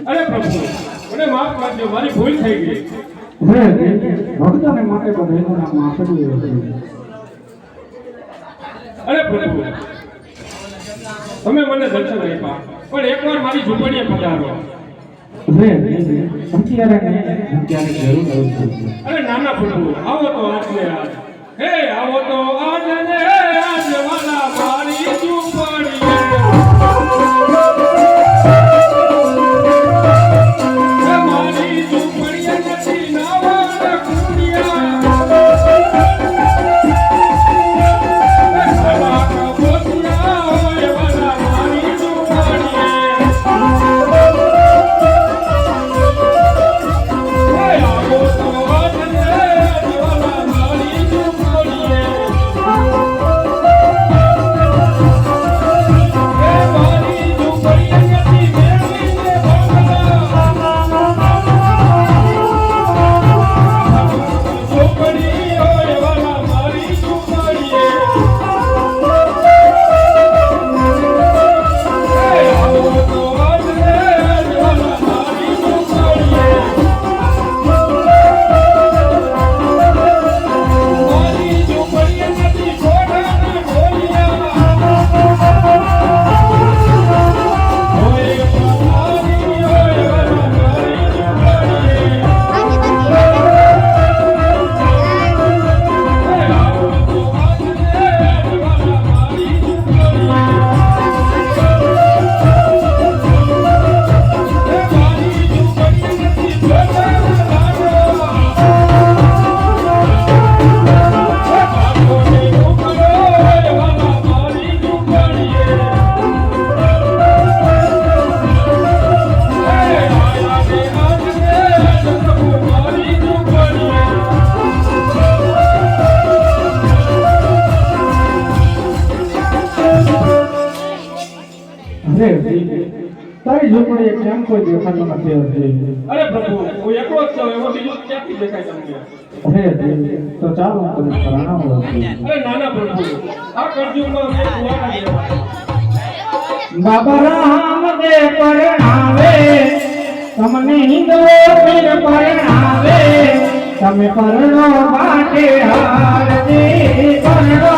અરે પ્રભુ મને માફ કરજો, મારી ભૂલ થઈ ગઈ. ભક્તોને માટે પણ એનું નામ આપેલું છે. અરે પ્રભુ તમે મને દર્શન આપ્યા, પણ એકવાર મારી ઝૂંપડીએ પધારો. અત્યારે જરૂર આવશે. અરે નાના પ્રભુ આવો તો આજને આજ, હે આવો તો આજ ને આજ વાલા મારી ઝૂંપડીએ. મારી ઝૂંપડીએ નથી નાવા કુડિયા. તારી ઝૂંપડી કેમ કોઈ દેખાતો નથી? અરે પ્રભુ હું એકલો જ છું, એમાં બીજું ક્યાંથી દેખાય તમને? તો ચાલો તમે પ્રણામ કરો. અરે નાના પ્રભુ આ કરજુમાં મેં કુવાના દેવા. બાબા રામ દે પરણાવે તમને હિંદો પીર પરણાવે, તમે પરણો માટે હાર દે પરણો